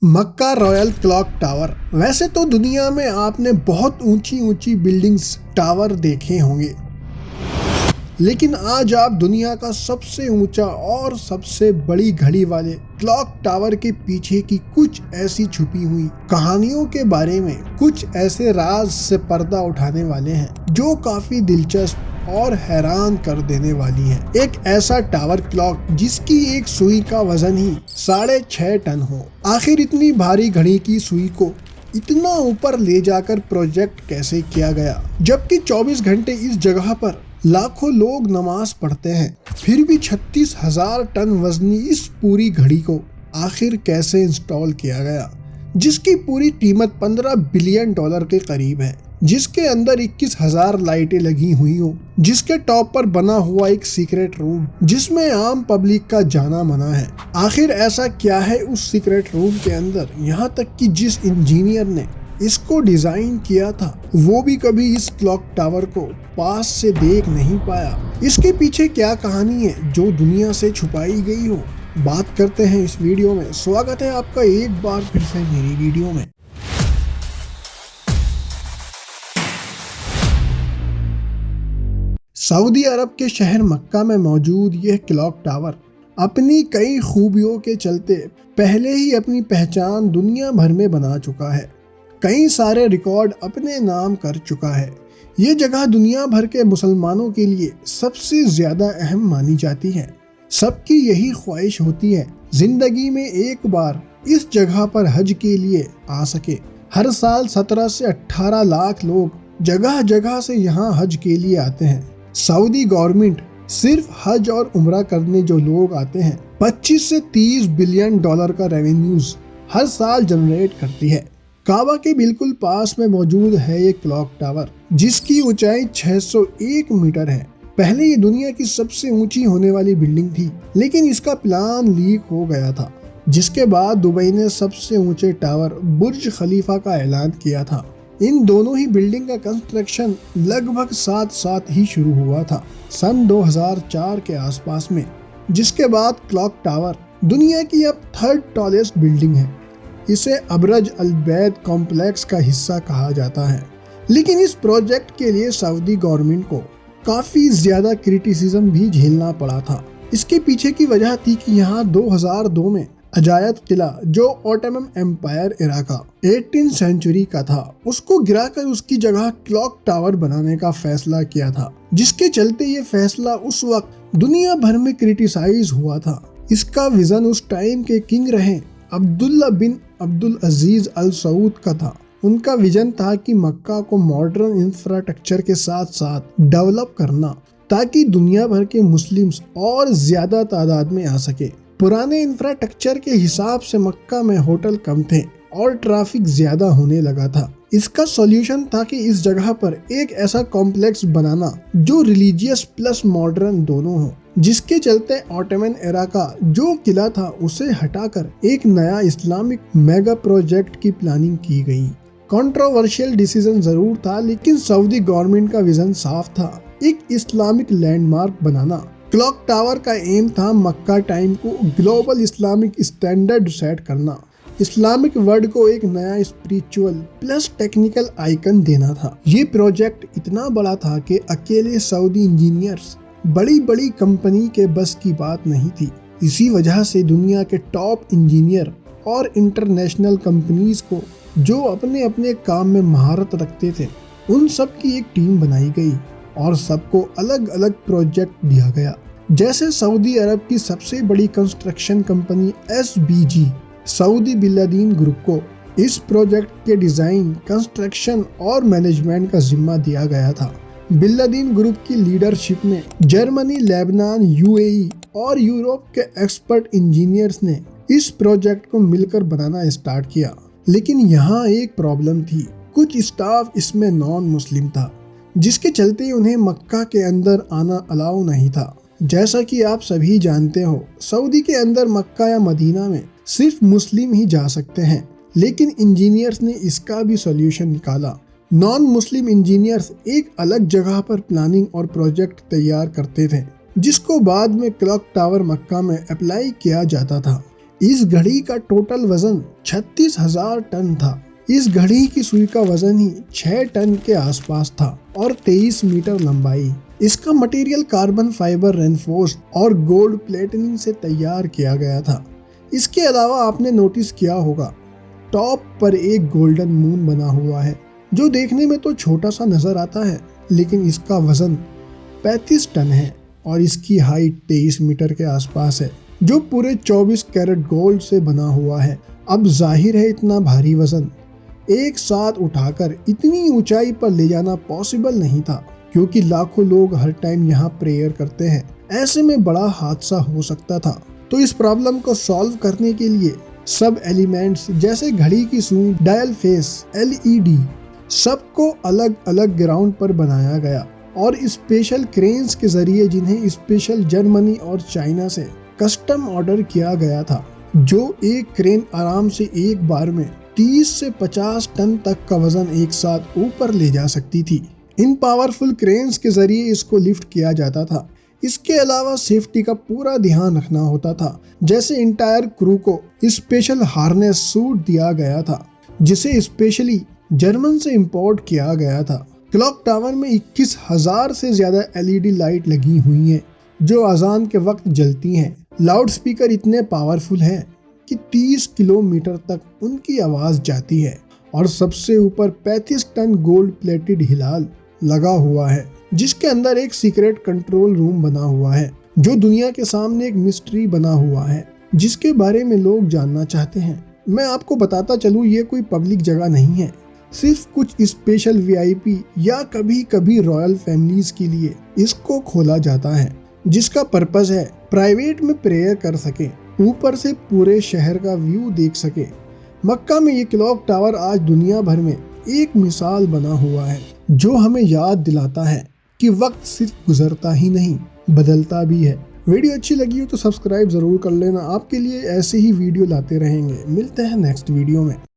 मक्का royal clock tower. वैसे तो दुनिया में आपने बहुत ऊंची ऊंची बिल्डिंग्स टावर देखे होंगे, लेकिन आज आप दुनिया का सबसे ऊंचा और सबसे बड़ी घड़ी वाले क्लॉक टावर के पीछे की कुछ ऐसी छुपी हुई कहानियों के बारे में, कुछ ऐसे राज से पर्दा उठाने वाले हैं जो काफी दिलचस्प और हैरान कर देने वाली है। एक ऐसा टावर क्लॉक जिसकी एक सुई का वजन ही 6.5 टन हो। आखिर इतनी भारी घड़ी की सुई को इतना ऊपर ले जाकर प्रोजेक्ट कैसे किया गया, जबकि 24 घंटे इस जगह पर लाखों लोग नमाज पढ़ते हैं, फिर भी 36,000 टन वजनी इस पूरी घड़ी को आखिर कैसे इंस्टॉल किया गया, जिसकी पूरी कीमत $15 बिलियन के करीब है, जिसके अंदर 21,000 लाइटें लगी हुई हो, जिसके टॉप पर बना हुआ एक सीक्रेट रूम जिसमें आम पब्लिक का जाना मना है। आखिर ऐसा क्या है उस सीक्रेट रूम के अंदर, यहाँ तक कि जिस इंजीनियर ने इसको डिजाइन किया था वो भी कभी इस क्लॉक टावर को पास से देख नहीं पाया। इसके पीछे क्या कहानी है जो दुनिया से छुपाई गई हो, बात करते हैं इस वीडियो में। स्वागत है आपका एक बार फिर से मेरी वीडियो में। सऊदी अरब के शहर मक्का में मौजूद यह क्लॉक टावर अपनी कई खूबियों के चलते पहले ही अपनी पहचान दुनिया भर में बना चुका है, कई सारे रिकॉर्ड अपने नाम कर चुका है। ये जगह दुनिया भर के मुसलमानों के लिए सबसे ज्यादा अहम मानी जाती है। सबकी यही ख्वाहिश होती है जिंदगी में एक बार इस जगह पर हज के लिए आ सके। हर साल 17 से 18 लाख लोग जगह जगह से यहाँ हज के लिए आते हैं। सऊदी गवर्नमेंट सिर्फ हज और उम्रा करने जो लोग आते हैं 25 से 30 बिलियन डॉलर का रेवेन्यूज हर साल जनरेट करती है। काबा के बिल्कुल पास में मौजूद है ये क्लॉक टावर, जिसकी ऊंचाई 601 मीटर है। पहले ये दुनिया की सबसे ऊंची होने वाली बिल्डिंग थी, लेकिन इसका प्लान लीक हो गया था, जिसके बाद दुबई ने सबसे ऊंचे टावर बुर्ज खलीफा का ऐलान किया था। इन दोनों ही बिल्डिंग का कंस्ट्रक्शन लगभग साथ साथ ही शुरू हुआ था, सन 2004 के आसपास में, जिसके बाद क्लॉक टावर दुनिया की अब 3rd टॉलेस्ट बिल्डिंग है। इसे अबरज अल-बैद कॉम्प्लेक्स का हिस्सा कहा जाता है। लेकिन इस प्रोजेक्ट के लिए सऊदी गवर्नमेंट को काफी ज्यादा क्रिटिसिज्म भी झेलना पड़ा था। इसके पीछे की वजह थी कि यहाँ 2002 में अजायब किला, जो ऑटोमन एम्पायर एरा का 18th सेंचुरी का था, उसको गिराकर उसकी जगह क्लॉक टावर बनाने का फैसला किया था, जिसके चलते ये फैसला उस वक्त दुनिया भर में क्रिटिसाइज हुआ था। इसका विजन उस टाइम के किंग रहे अब्दुल्ला बिन अब्दुल अजीज अल सऊद का था। उनका विजन था कि मक्का को मॉडर्न इंफ्रास्ट्रक्चर के साथ साथ डेवलप करना, ताकि दुनिया भर के मुस्लिम्स और ज्यादा तादाद में आ सके। पुराने इंफ्रास्ट्रक्चर के हिसाब से मक्का में होटल कम थे और ट्रैफिक ज्यादा होने लगा था। इसका सॉल्यूशन था कि इस जगह पर एक ऐसा कॉम्प्लेक्स बनाना जो रिलीजियस प्लस मॉडर्न दोनों हो, जिसके चलते ऑटोमन एरा का जो किला था उसे हटाकर एक नया इस्लामिक मेगा प्रोजेक्ट की प्लानिंग की गई। कंट्रोवर्शियल डिसीजन जरूर था, लेकिन सऊदी गवर्नमेंट का विजन साफ था, एक इस्लामिक लैंडमार्क बनाना। क्लॉक टावर का एम था मक्का टाइम को ग्लोबल इस्लामिक स्टैंडर्ड सेट करना, इस्लामिक वर्ल्ड को एक नया स्पिरिचुअल प्लस टेक्निकल आइकन देना था। ये प्रोजेक्ट इतना बड़ा था कि अकेले सऊदी इंजीनियर्स बड़ी बड़ी कंपनी के बस की बात नहीं थी। इसी वजह से दुनिया के टॉप इंजीनियर और इंटरनेशनल कंपनीज को, जो अपने अपने काम में महारत रखते थे, उन सब की एक टीम बनाई गई और सबको अलग अलग प्रोजेक्ट दिया गया। जैसे सऊदी अरब की सबसे बड़ी construction company SBG Saudi Binladin group को इस प्रोजेक्ट के डिजाइन, कंस्ट्रक्शन और मैनेजमेंट का जिम्मा दिया गया था। बिल्लादीन ग्रुप की लीडरशिप में जर्मनी, लेबनान, UAE और यूरोप के एक्सपर्ट इंजीनियर्स ने इस प्रोजेक्ट को मिलकर बनाना स्टार्ट किया। लेकिन यहाँ एक प्रॉब्लम थी, कुछ स्टाफ इसमें नॉन मुस्लिम था, जिसके चलते उन्हें मक्का के अंदर आना अलाउ नहीं था। जैसा कि आप सभी जानते हो, सऊदी के अंदर मक्का या मदीना में सिर्फ मुस्लिम ही जा सकते हैं, लेकिन इंजीनियर्स ने इसका भी सॉल्यूशन निकाला। नॉन मुस्लिम इंजीनियर्स एक अलग जगह पर प्लानिंग और प्रोजेक्ट तैयार करते थे, जिसको बाद में क्लॉक टावर मक्का में अप्लाई किया जाता था। इस घड़ी का टोटल वजन 36,000 टन था। इस घड़ी की सुई का वजन ही 6 टन के आसपास था और 23 मीटर लंबाई। इसका मटेरियल कार्बन फाइबर रेनफोर्स्ड और गोल्ड प्लेटिनिंग से तैयार किया गया था। इसके अलावा आपने नोटिस किया होगा टॉप पर एक गोल्डन मून बना हुआ है, जो देखने में तो छोटा सा नजर आता है, लेकिन इसका वजन 35 टन है और इसकी हाइट 23 मीटर के आसपास है, जो पूरे 24 कैरेट गोल्ड से बना हुआ है। अब जाहिर है इतना भारी वजन एक साथ उठाकर इतनी ऊंचाई पर ले जाना पॉसिबल नहीं था, क्योंकि लाखों लोग हर टाइम यहाँ प्रेयर करते हैं। ऐसे में बड़ा हादसा हो सकता था। तो इस प्रॉब्लम को सॉल्व करने के लिए सब एलिमेंट्स जैसे घड़ी की सुई, डायल फेस, LED सबको अलग अलग ग्राउंड पर बनाया गया और स्पेशल क्रेन्स के जरिए, जिन्हें स्पेशल जर्मनी और चाइना से कस्टम ऑर्डर किया गया था, जो एक क्रेन आराम से एक बार में 30 से 50 टन तक का वजन एक साथ ऊपर ले जा सकती थी। इन पावरफुल क्रेन्स के जरिए इसको लिफ्ट किया जाता था। इसके अलावा सेफ्टी का पूरा ध्यान रखना होता था, जैसे इंटायर क्रू को स्पेशल हार्नेस सूट दिया गया था, जिसे स्पेशली जर्मन से इंपोर्ट किया गया था। क्लॉक टावर में 21,000 से ज्यादा LED लाइट लगी हुई हैं, जो अजान के वक्त जलती हैं। लाउड स्पीकर इतने पावरफुल हैं कि 30 किलोमीटर तक उनकी आवाज जाती है और सबसे ऊपर 35 टन गोल्ड प्लेटेड हिलाल लगा हुआ है, जिसके अंदर एक सीक्रेट कंट्रोल रूम बना हुआ है, जो दुनिया के सामने एक मिस्ट्री बना हुआ है, जिसके बारे में लोग जानना चाहते हैं। मैं आपको बताता चलूं, ये कोई पब्लिक जगह नहीं है, सिर्फ कुछ स्पेशल VIP या कभी कभी रॉयल फैमिलीज के लिए इसको खोला जाता है, जिसका पर्पस है प्राइवेट में प्रेयर कर सके, ऊपर से पूरे शहर का व्यू देख सके। मक्का में ये क्लॉक टावर आज दुनिया भर में एक मिसाल बना हुआ है, जो हमें याद दिलाता है कि वक्त सिर्फ गुजरता ही नहीं, बदलता भी है। वीडियो अच्छी लगी हो तो सब्सक्राइब जरूर कर लेना। आपके लिए ऐसे ही वीडियो लाते रहेंगे। मिलते हैं नेक्स्ट वीडियो में।